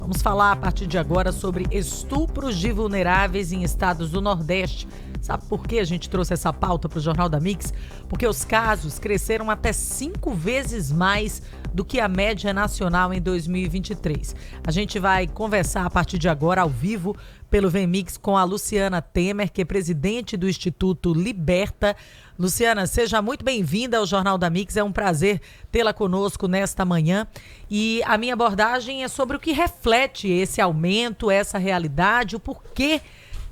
Vamos falar a partir de agora sobre estupros de vulneráveis em estados do Nordeste. Sabe por que a gente trouxe essa pauta para o Jornal da Mix? Porque os casos cresceram até 5 vezes mais do que a média nacional em 2023. A gente vai conversar a partir de agora, ao vivo, pelo VMix, com a Luciana Temer, que é presidente do Instituto Liberta. Luciana, seja muito bem-vinda ao Jornal da Mix. É um prazer tê-la conosco nesta manhã. E a minha abordagem é sobre o que reflete esse aumento, essa realidade, o porquê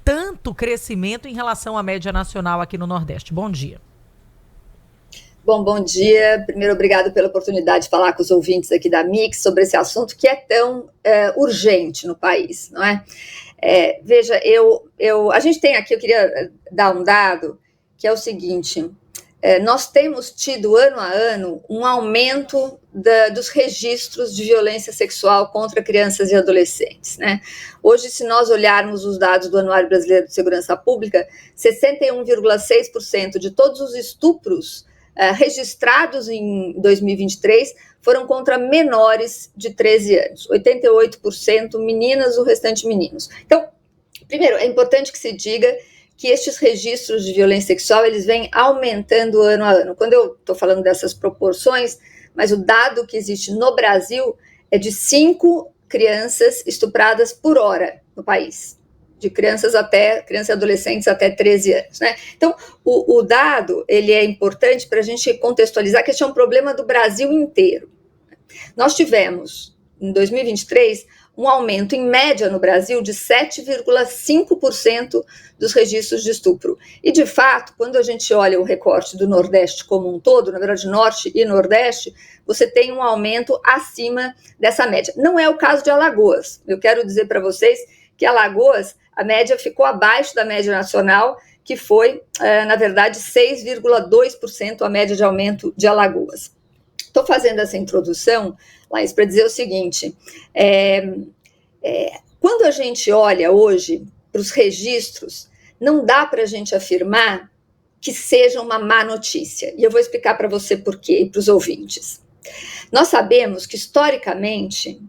tanto crescimento em relação à média nacional aqui no Nordeste. Bom dia. Bom dia. Primeiro, obrigado pela oportunidade de falar com os ouvintes aqui da Mix sobre esse assunto que é tão urgente no país, não é? Veja, a gente tem aqui, eu queria dar um dado, que é o seguinte: nós temos tido ano a ano um aumento dos registros de violência sexual contra crianças e adolescentes, né? Hoje, se nós olharmos os dados do Anuário Brasileiro de Segurança Pública, 61,6% de todos os estupros registrados em 2023 foram contra menores de 13 anos, 88% meninas, o restante meninos. Então, primeiro, é importante que se diga que estes registros de violência sexual, eles vêm aumentando ano a ano. Quando eu estou falando dessas proporções, mas o dado que existe no Brasil é de 5 crianças estupradas por hora no país, de crianças e adolescentes até 13 anos, né? Então, o dado, ele é importante para a gente contextualizar que este é um problema do Brasil inteiro. Nós tivemos, em 2023, um aumento em média no Brasil de 7,5% dos registros de estupro. E, de fato, quando a gente olha o recorte do Nordeste como um todo, na verdade, Norte e Nordeste, você tem um aumento acima dessa média. Não é o caso de Alagoas. Eu quero dizer para vocês que Alagoas, a média ficou abaixo da média nacional, que foi, na verdade, 6,2% a média de aumento de Alagoas. Estou fazendo essa introdução, Laís, para dizer o seguinte: quando a gente olha hoje para os registros, não dá para a gente afirmar que seja uma má notícia. E eu vou explicar para você por quê e para os ouvintes. Nós sabemos que, historicamente,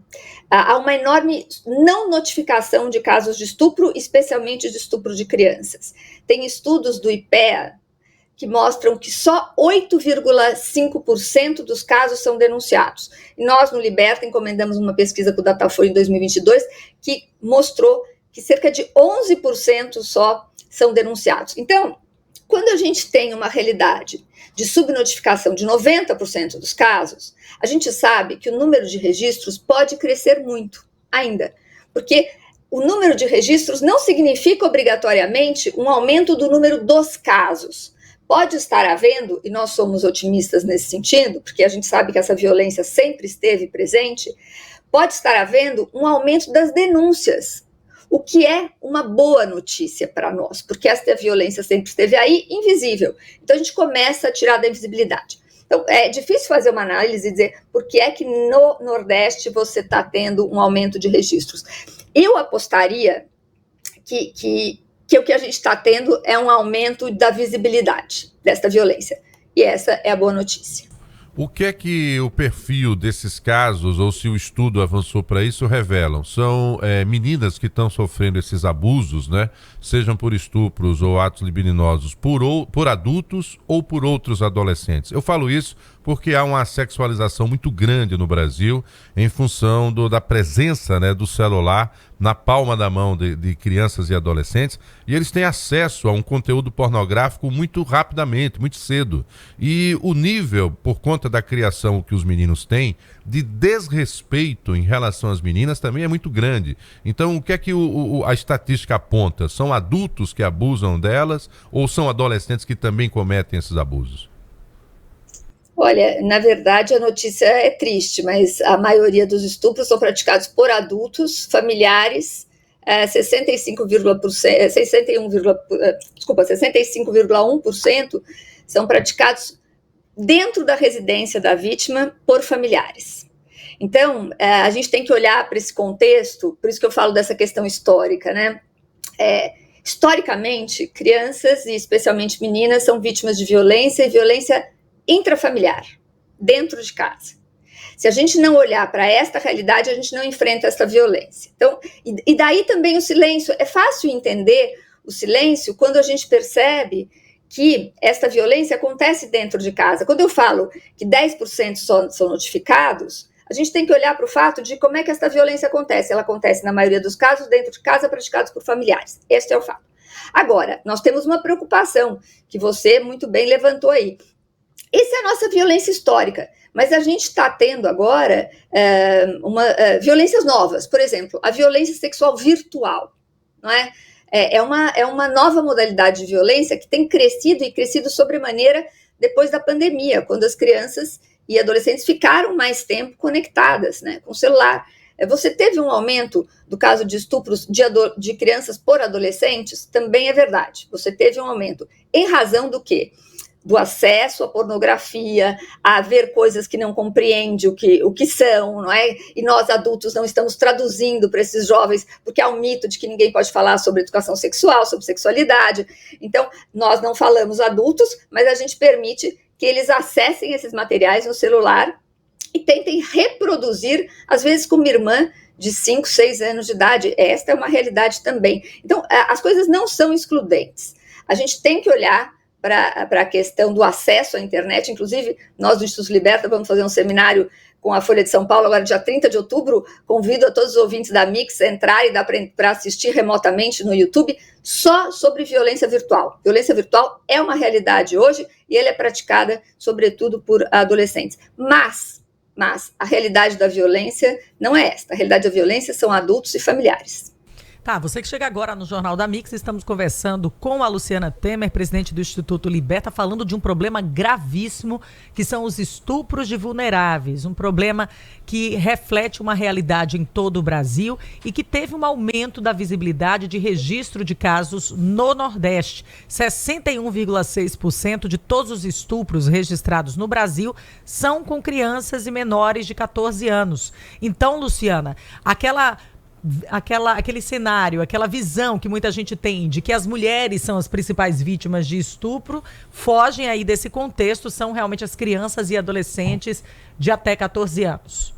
há uma enorme não notificação de casos de estupro, especialmente de estupro de crianças. Tem estudos do IPEA que mostram que só 8,5% dos casos são denunciados. E nós, no Liberta, encomendamos uma pesquisa com o Datafolha em 2022 que mostrou que cerca de 11% só são denunciados. Então, quando a gente tem uma realidade de subnotificação de 90% dos casos, a gente sabe que o número de registros pode crescer muito ainda, porque o número de registros não significa obrigatoriamente um aumento do número dos casos. Pode estar havendo, e nós somos otimistas nesse sentido, porque a gente sabe que essa violência sempre esteve presente, pode estar havendo um aumento das denúncias, o que é uma boa notícia para nós, porque essa violência sempre esteve aí, invisível. Então a gente começa a tirar da invisibilidade. Então é difícil fazer uma análise e dizer por que é que no Nordeste você está tendo um aumento de registros. Eu apostaria que o que a gente está tendo é um aumento da visibilidade desta violência. E essa é a boa notícia. O que é que o perfil desses casos, ou se o estudo avançou para isso, revelam? São meninas que estão sofrendo esses abusos, né? Sejam por estupros ou atos libidinosos, por adultos ou por outros adolescentes. Eu falo isso porque há uma sexualização muito grande no Brasil em função da presença, né, do celular na palma da mão de crianças e adolescentes, e eles têm acesso a um conteúdo pornográfico muito rapidamente, muito cedo. E o nível, por conta da criação que os meninos têm, de desrespeito em relação às meninas também é muito grande. Então, o que é que a estatística aponta? São adultos que abusam delas ou são adolescentes que também cometem esses abusos? Olha, na verdade a notícia é triste, mas a maioria dos estupros são praticados por adultos, familiares, 65,1% são praticados dentro da residência da vítima por familiares. Então, a gente tem que olhar para esse contexto, por isso que eu falo dessa questão histórica, né? Historicamente, crianças e especialmente meninas são vítimas de violência e violência intrafamiliar, dentro de casa. Se a gente não olhar para esta realidade, a gente não enfrenta essa violência. Então, e daí também o silêncio. É fácil entender o silêncio quando a gente percebe que esta violência acontece dentro de casa. Quando eu falo que 10% só são notificados, a gente tem que olhar para o fato de como é que esta violência acontece. Ela acontece, na maioria dos casos, dentro de casa, praticados por familiares. Este é o fato. Agora, nós temos uma preocupação que você muito bem levantou aí. Essa é a nossa violência histórica, mas a gente está tendo agora violências novas. Por exemplo, a violência sexual virtual, não é? É uma nova modalidade de violência que tem crescido e crescido sobremaneira depois da pandemia, quando as crianças e adolescentes ficaram mais tempo conectadas, né, com o celular. Você teve um aumento do caso de estupros de crianças por adolescentes? Também é verdade. Você teve um aumento. Em razão do quê? Do acesso à pornografia, a ver coisas que não compreende o que são, não é? E nós, adultos, não estamos traduzindo para esses jovens, porque há um mito de que ninguém pode falar sobre educação sexual, sobre sexualidade. Então, nós não falamos adultos, mas a gente permite que eles acessem esses materiais no celular e tentem reproduzir, às vezes com uma irmã de 5, 6 anos de idade. Esta é uma realidade também. Então, as coisas não são excludentes. A gente tem que olhar para a questão do acesso à internet. Inclusive, nós do Instituto Liberta vamos fazer um seminário com a Folha de São Paulo, agora dia 30 de outubro. Convido a todos os ouvintes da Mix a entrarem para assistir remotamente no YouTube, só sobre violência virtual. Violência virtual é uma realidade hoje e ela é praticada, sobretudo, por adolescentes. Mas a realidade da violência não é esta. A realidade da violência são adultos e familiares. Tá, você que chega agora no Jornal da Mix, estamos conversando com a Luciana Temer, presidente do Instituto Liberta, falando de um problema gravíssimo, que são os estupros de vulneráveis. Um problema que reflete uma realidade em todo o Brasil e que teve um aumento da visibilidade de registro de casos no Nordeste. 61,6% de todos os estupros registrados no Brasil são com crianças e menores de 14 anos. Então, Luciana, aquele cenário, aquela visão que muita gente tem de que as mulheres são as principais vítimas de estupro, fogem aí desse contexto, são realmente as crianças e adolescentes de até 14 anos.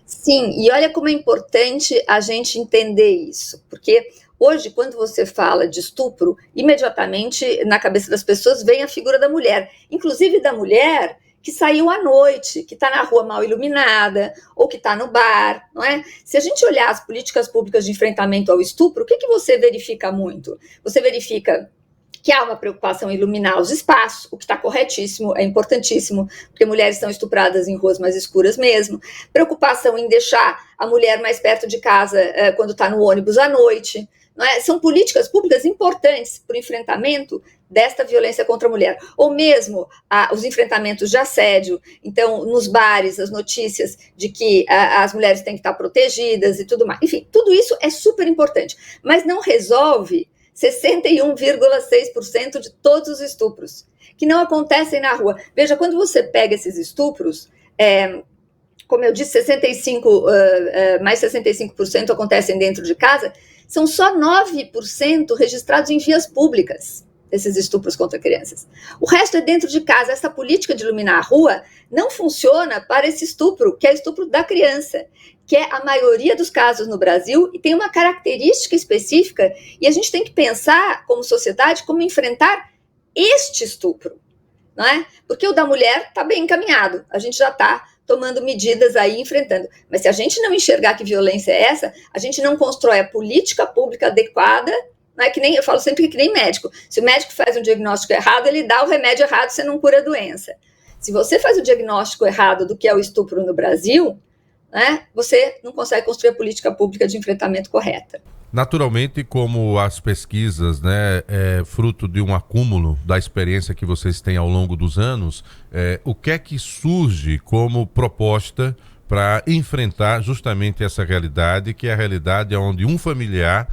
Sim, e olha como é importante a gente entender isso, porque hoje, quando você fala de estupro, imediatamente na cabeça das pessoas vem a figura da mulher, inclusive da mulher que saiu à noite, que está na rua mal iluminada, ou que está no bar, não é? Se a gente olhar as políticas públicas de enfrentamento ao estupro, o que você verifica muito? Você verifica que há uma preocupação em iluminar os espaços, o que está corretíssimo, é importantíssimo, porque mulheres são estupradas em ruas mais escuras mesmo. Preocupação em deixar a mulher mais perto de casa quando está no ônibus à noite. Não é? São políticas públicas importantes para o enfrentamento desta violência contra a mulher. Ou mesmo os enfrentamentos de assédio. Então, nos bares, as notícias de que as mulheres têm que estar protegidas e tudo mais. Enfim, tudo isso é super importante. Mas não resolve 61,6% de todos os estupros que não acontecem na rua. Veja, quando você pega esses estupros, como eu disse, mais 65% acontecem dentro de casa, são só 9% registrados em vias públicas, esses estupros contra crianças. O resto é dentro de casa. Essa política de iluminar a rua não funciona para esse estupro, que é estupro da criança, que é a maioria dos casos no Brasil e tem uma característica específica, e a gente tem que pensar, como sociedade, como enfrentar este estupro, não é? Porque o da mulher está bem encaminhado, a gente já está tomando medidas aí, enfrentando. Mas se a gente não enxergar que violência é essa, a gente não constrói a política pública adequada, não é que nem, eu falo sempre que nem médico. Se o médico faz um diagnóstico errado, ele dá o remédio errado, você não cura a doença. Se você faz o diagnóstico errado do que é o estupro no Brasil, né, você não consegue construir a política pública de enfrentamento correta. Naturalmente, como as pesquisas, né, fruto de um acúmulo da experiência que vocês têm ao longo dos anos, o que é que surge como proposta para enfrentar justamente essa realidade, que é a realidade onde um familiar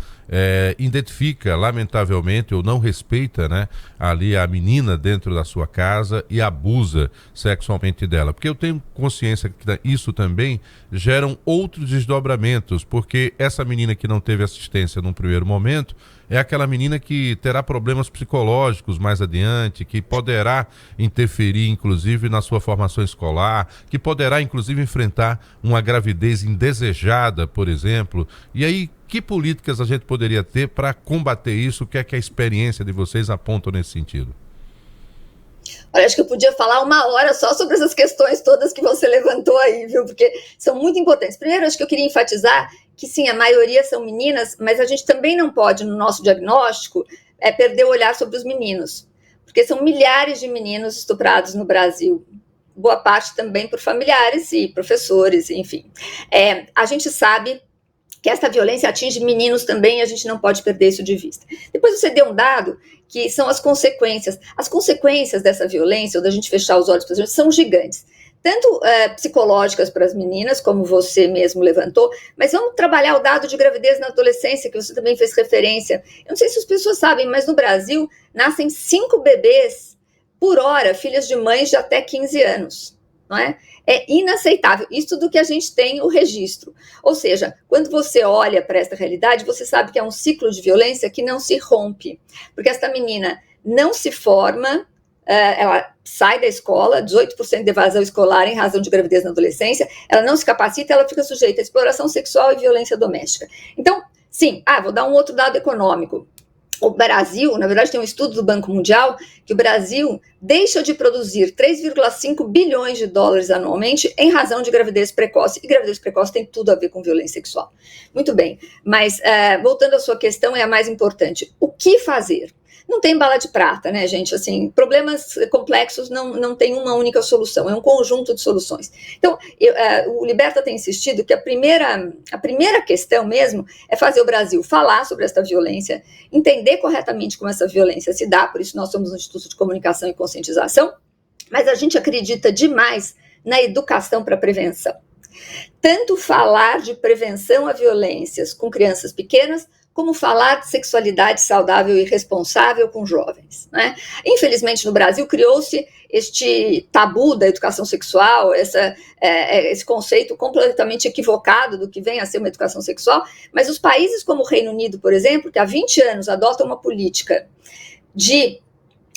identifica, lamentavelmente, ou não respeita, né, ali a menina dentro da sua casa e abusa sexualmente dela. Porque eu tenho consciência que isso também geram outros desdobramentos, porque essa menina que não teve assistência num primeiro momento, é aquela menina que terá problemas psicológicos mais adiante, que poderá interferir, inclusive, na sua formação escolar, que poderá, inclusive, enfrentar uma gravidez indesejada, por exemplo. E aí, que políticas a gente poderia ter para combater isso? O que é que a experiência de vocês aponta nesse sentido? Olha, acho que eu podia falar 1 hora só sobre essas questões todas que você levantou aí, viu? Porque são muito importantes. Primeiro, acho que eu queria enfatizar que sim, a maioria são meninas, mas a gente também não pode, no nosso diagnóstico, perder o olhar sobre os meninos. Porque são milhares de meninos estuprados no Brasil. Boa parte também por familiares e professores, enfim. A gente sabe que essa violência atinge meninos também, e a gente não pode perder isso de vista. Depois você deu um dado que são as consequências. As consequências dessa violência, ou da gente fechar os olhos para as gente, são gigantes. Tanto psicológicas para as meninas, como você mesmo levantou, mas vamos trabalhar o dado de gravidez na adolescência, que você também fez referência. Eu não sei se as pessoas sabem, mas no Brasil nascem 5 bebês por hora, filhas de mães de até 15 anos, não é? É inaceitável, isso do que a gente tem o registro. Ou seja, quando você olha para essa realidade, você sabe que é um ciclo de violência que não se rompe, porque essa menina não se forma, ela sai da escola, 18% de evasão escolar em razão de gravidez na adolescência, ela não se capacita, ela fica sujeita a exploração sexual e violência doméstica. Então, sim, vou dar um outro dado econômico. O Brasil, na verdade, tem um estudo do Banco Mundial que o Brasil deixa de produzir 3,5 bilhões de dólares anualmente em razão de gravidez precoce. E gravidez precoce tem tudo a ver com violência sexual. Muito bem, mas voltando à sua questão, é a mais importante. O que fazer? Não tem bala de prata, né, gente? Assim, problemas complexos não tem uma única solução, é um conjunto de soluções. Então, o Liberta tem insistido que a primeira questão mesmo é fazer o Brasil falar sobre essa violência, entender corretamente como essa violência se dá, por isso nós somos um Instituto de Comunicação e Conscientização, mas a gente acredita demais na educação para prevenção. Tanto falar de prevenção a violências com crianças pequenas, como falar de sexualidade saudável e responsável com jovens, né? Infelizmente, no Brasil, criou-se este tabu da educação sexual, esse conceito completamente equivocado do que vem a ser uma educação sexual, mas os países como o Reino Unido, por exemplo, que há 20 anos adotam uma política de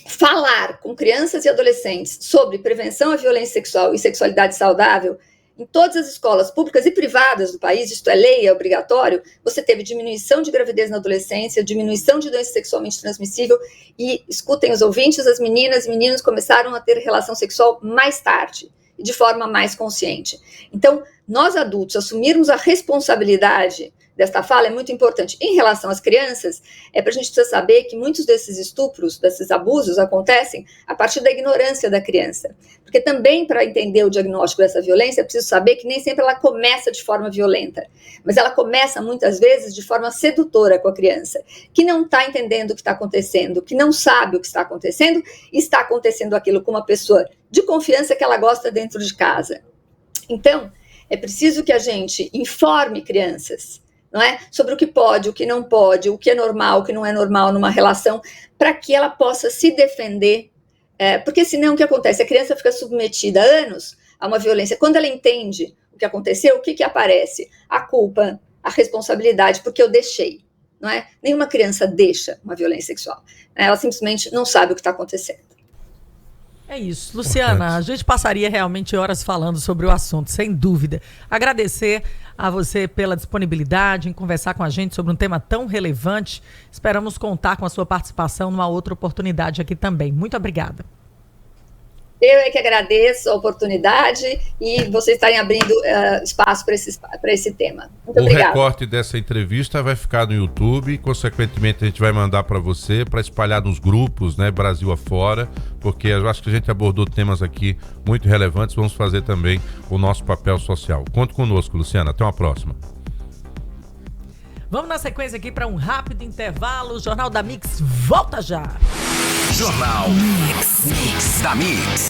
falar com crianças e adolescentes sobre prevenção à violência sexual e sexualidade saudável, em todas as escolas públicas e privadas do país, isto é lei, é obrigatório, você teve diminuição de gravidez na adolescência, diminuição de doença sexualmente transmissível e, escutem os ouvintes, as meninas e meninos começaram a ter relação sexual mais tarde e de forma mais consciente. Então, nós adultos assumirmos a responsabilidade desta fala é muito importante. Em relação às crianças, a gente precisa saber que muitos desses estupros, desses abusos acontecem a partir da ignorância da criança. Porque também, para entender o diagnóstico dessa violência, é preciso saber que nem sempre ela começa de forma violenta, mas ela começa muitas vezes de forma sedutora com a criança, que não está entendendo o que está acontecendo, que não sabe o que está acontecendo, e está acontecendo aquilo com uma pessoa de confiança que ela gosta dentro de casa. Então, é preciso que a gente informe crianças, não é? Sobre o que pode, o que não pode, o que é normal, o que não é normal numa relação, para que ela possa se defender, porque senão o que acontece? A criança fica submetida há anos a uma violência. Quando ela entende o que aconteceu, o que aparece? A culpa, a responsabilidade, porque eu deixei, não é? Nenhuma criança deixa uma violência sexual, ela simplesmente não sabe o que está acontecendo. É isso. Luciana, a gente passaria realmente horas falando sobre o assunto, sem dúvida. Agradecer a você pela disponibilidade em conversar com a gente sobre um tema tão relevante. Esperamos contar com a sua participação numa outra oportunidade aqui também. Muito obrigada. Eu é que agradeço a oportunidade e vocês estarem abrindo espaço para esse tema. Muito obrigada. O recorte dessa entrevista vai ficar no YouTube, consequentemente a gente vai mandar para você, para espalhar nos grupos, né, Brasil afora, porque eu acho que a gente abordou temas aqui muito relevantes, vamos fazer também o nosso papel social. Conte conosco, Luciana, até uma próxima. Vamos na sequência aqui para um rápido intervalo, o Jornal da Mix volta já. Jornal Mix da Mix.